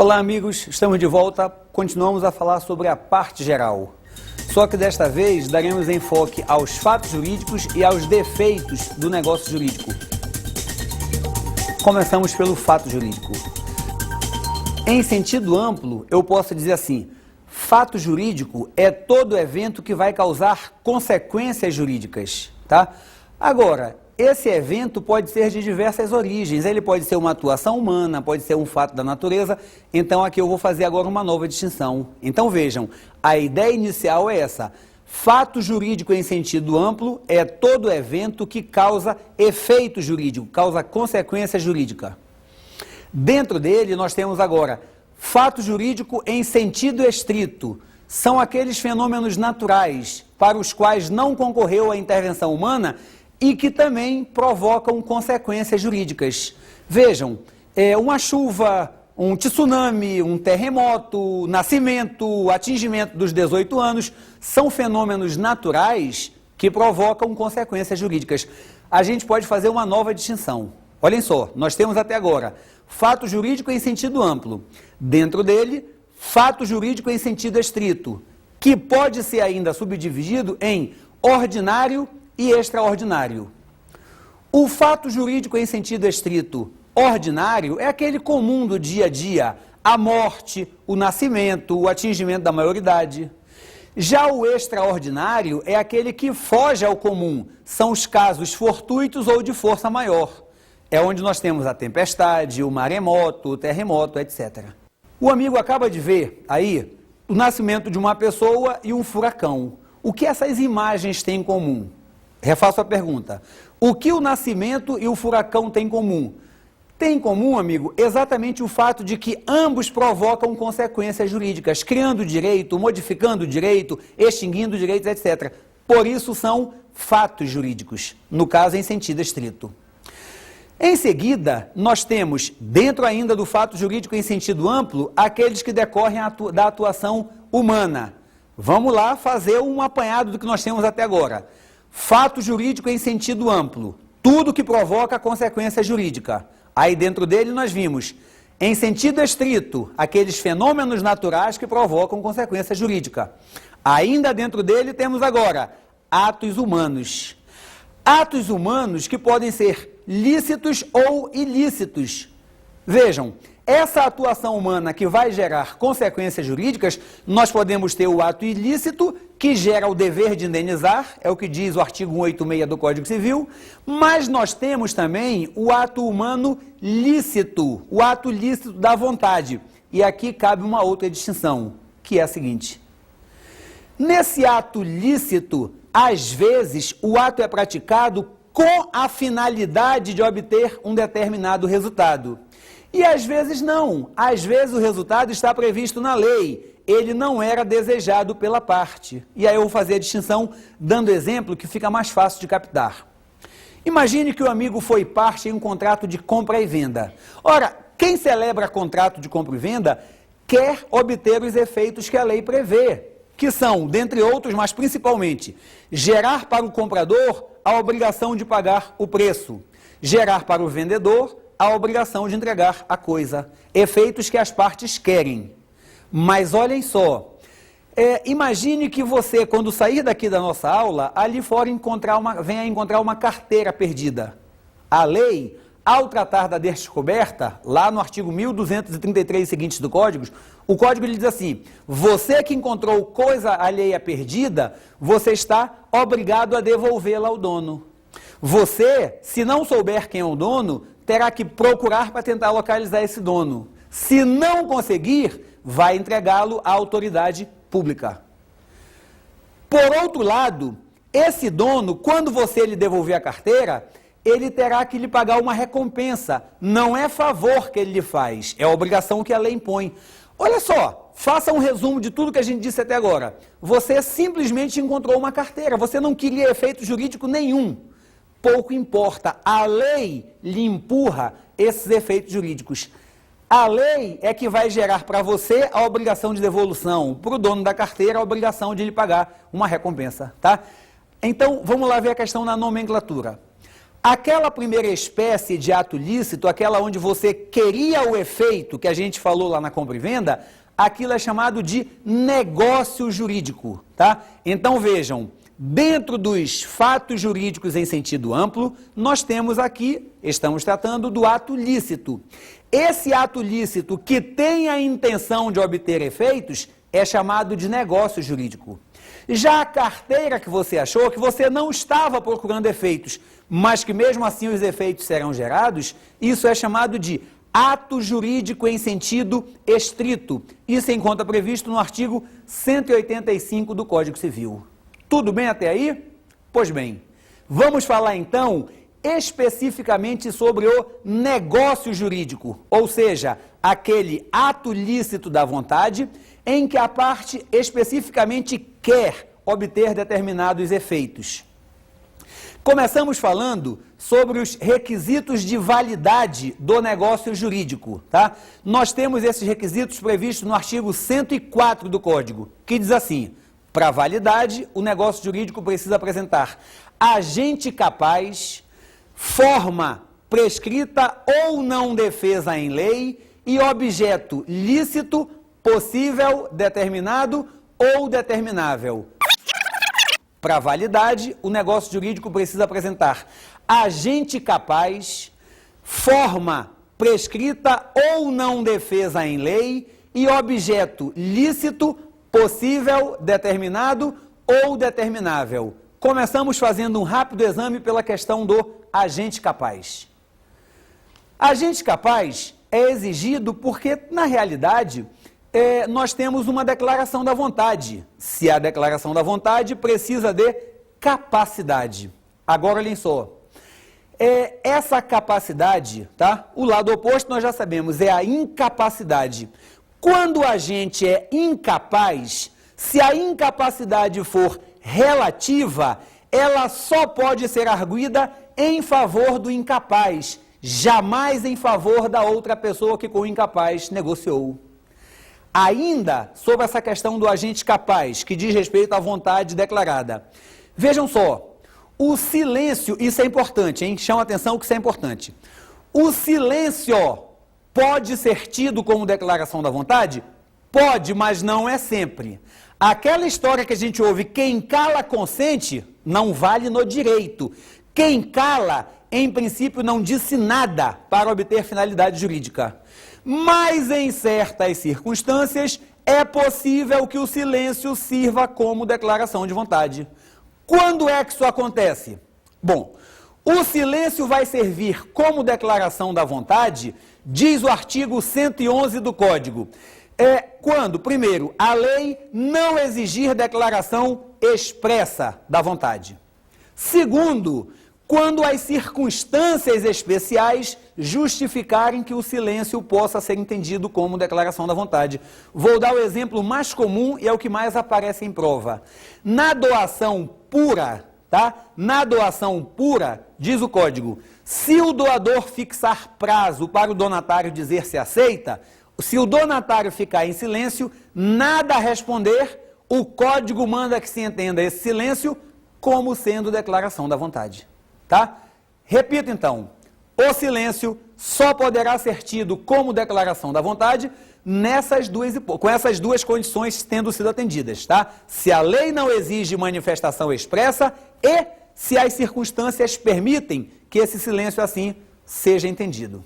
Olá amigos, estamos de volta, continuamos a falar sobre a parte geral. Só que desta vez daremos enfoque aos fatos jurídicos e aos defeitos do negócio jurídico. Começamos pelo fato jurídico. Em sentido amplo, eu posso dizer assim, fato jurídico é todo evento que vai causar consequências jurídicas, tá? Agora, esse evento pode ser de diversas origens, ele pode ser uma atuação humana, pode ser um fato da natureza, então aqui eu vou fazer agora uma nova distinção. Então vejam, a ideia inicial é essa, fato jurídico em sentido amplo é todo evento que causa efeito jurídico, causa consequência jurídica. Dentro dele nós temos agora, fato jurídico em sentido estrito, são aqueles fenômenos naturais para os quais não concorreu a intervenção humana e que também provocam consequências jurídicas. Vejam, uma chuva, um tsunami, um terremoto, nascimento, atingimento dos 18 anos, são fenômenos naturais que provocam consequências jurídicas. A gente pode fazer uma nova distinção. Olhem só, nós temos até agora fato jurídico em sentido amplo. Dentro dele, fato jurídico em sentido estrito, que pode ser ainda subdividido em ordinário e extraordinário. O fato jurídico em sentido estrito ordinário é aquele comum do dia a dia, a morte, o nascimento, o atingimento da maioridade. Já o extraordinário é aquele que foge ao comum, são os casos fortuitos ou de força maior. É onde nós temos a tempestade, o maremoto, o terremoto, etc. O amigo acaba de ver aí o nascimento de uma pessoa e um furacão. O que essas imagens têm em comum? Refaço a pergunta. O que o nascimento e o furacão têm em comum? Tem em comum, amigo, exatamente o fato de que ambos provocam consequências jurídicas, criando direito, modificando direito, extinguindo direitos, etc. Por isso são fatos jurídicos, no caso em sentido estrito. Em seguida, nós temos, dentro ainda do fato jurídico em sentido amplo, aqueles que decorrem da atuação humana. Vamos lá fazer um apanhado do que nós temos até agora. Fato jurídico em sentido amplo, tudo que provoca consequência jurídica. Aí dentro dele nós vimos, em sentido estrito, aqueles fenômenos naturais que provocam consequência jurídica. Ainda dentro dele temos agora, atos humanos. Atos humanos que podem ser lícitos ou ilícitos. Vejam, essa atuação humana que vai gerar consequências jurídicas, nós podemos ter o ato ilícito, que gera o dever de indenizar, é o que diz o artigo 186 do Código Civil, mas nós temos também o ato humano lícito, o ato lícito da vontade. E aqui cabe uma outra distinção, que é a seguinte. Nesse ato lícito, às vezes, o ato é praticado com a finalidade de obter um determinado resultado. E às vezes não, às vezes o resultado está previsto na lei, ele não era desejado pela parte. E aí eu vou fazer a distinção dando exemplo que fica mais fácil de captar. Imagine que o amigo foi parte em um contrato de compra e venda. Ora, quem celebra contrato de compra e venda quer obter os efeitos que a lei prevê, que são, dentre outros, mas principalmente, gerar para o comprador a obrigação de pagar o preço, gerar para o vendedor a obrigação de entregar a coisa, efeitos que as partes querem. Mas olhem só, imagine que você, quando sair daqui da nossa aula, ali fora venha encontrar uma carteira perdida. A lei, ao tratar da descoberta, lá no artigo 1233 seguintes do Código, o Código ele diz assim, você que encontrou coisa alheia perdida, você está obrigado a devolvê-la ao dono. Você, se não souber quem é o dono, terá que procurar para tentar localizar esse dono. Se não conseguir, vai entregá-lo à autoridade pública. Por outro lado, esse dono, quando você lhe devolver a carteira, ele terá que lhe pagar uma recompensa. Não é favor que ele lhe faz, é a obrigação que a lei impõe. Olha só, faça um resumo de tudo que a gente disse até agora. Você simplesmente encontrou uma carteira, você não queria efeito jurídico nenhum. Pouco importa, a lei lhe empurra esses efeitos jurídicos. A lei é que vai gerar para você a obrigação de devolução, para o dono da carteira a obrigação de lhe pagar uma recompensa, tá? Então, vamos lá ver a questão na nomenclatura. Aquela primeira espécie de ato lícito, aquela onde você queria o efeito que a gente falou lá na compra e venda, aquilo é chamado de negócio jurídico, tá? Então vejam, dentro dos fatos jurídicos em sentido amplo, nós temos aqui, estamos tratando do ato lícito. Esse ato lícito que tem a intenção de obter efeitos é chamado de negócio jurídico. Já a carteira que você achou, que você não estava procurando efeitos, mas que mesmo assim os efeitos serão gerados, isso é chamado de ato jurídico em sentido estrito. Isso se encontra previsto no artigo 185 do Código Civil. Tudo bem até aí? Pois bem, vamos falar então especificamente sobre o negócio jurídico, ou seja, aquele ato lícito da vontade em que a parte especificamente quer obter determinados efeitos. Começamos falando sobre os requisitos de validade do negócio jurídico, tá? Nós temos esses requisitos previstos no artigo 104 do Código, que diz assim: para validade, o negócio jurídico precisa apresentar agente capaz, forma prescrita ou não defesa em lei e objeto lícito, possível, determinado ou determinável. Para validade, o negócio jurídico precisa apresentar agente capaz, forma prescrita ou não defesa em lei e objeto lícito, possível, determinado ou determinável. Começamos fazendo um rápido exame pela questão do agente capaz. Agente capaz é exigido porque, na realidade, nós temos uma declaração da vontade. Se a declaração da vontade precisa de capacidade. Agora, olhem só. Essa capacidade, tá? O lado oposto nós já sabemos, é a incapacidade. Quando a gente é incapaz, se a incapacidade for relativa, ela só pode ser arguida em favor do incapaz, jamais em favor da outra pessoa que com o incapaz negociou. Ainda sobre essa questão do agente capaz, que diz respeito à vontade declarada. Vejam só, o silêncio, isso é importante, hein? Chama atenção que isso é importante. O silêncio pode ser tido como declaração da vontade? Pode, mas não é sempre. Aquela história que a gente ouve, quem cala consente, não vale no direito. Quem cala, em princípio, não disse nada para obter finalidade jurídica. Mas em certas circunstâncias é possível que o silêncio sirva como declaração de vontade. Quando é que isso acontece? Bom, o silêncio vai servir como declaração da vontade, diz o artigo 111 do Código. Quando, primeiro, a lei não exigir declaração expressa da vontade. Segundo, quando as circunstâncias especiais justificarem que o silêncio possa ser entendido como declaração da vontade. Vou dar o exemplo mais comum e é o que mais aparece em prova. Na doação pura, tá? Na doação pura, diz o Código, se o doador fixar prazo para o donatário dizer se aceita, se o donatário ficar em silêncio, nada a responder, o Código manda que se entenda esse silêncio como sendo declaração da vontade. Tá? Repito então, o silêncio só poderá ser tido como declaração da vontade com essas duas condições tendo sido atendidas, tá? Se a lei não exige manifestação expressa e se as circunstâncias permitem que esse silêncio assim seja entendido.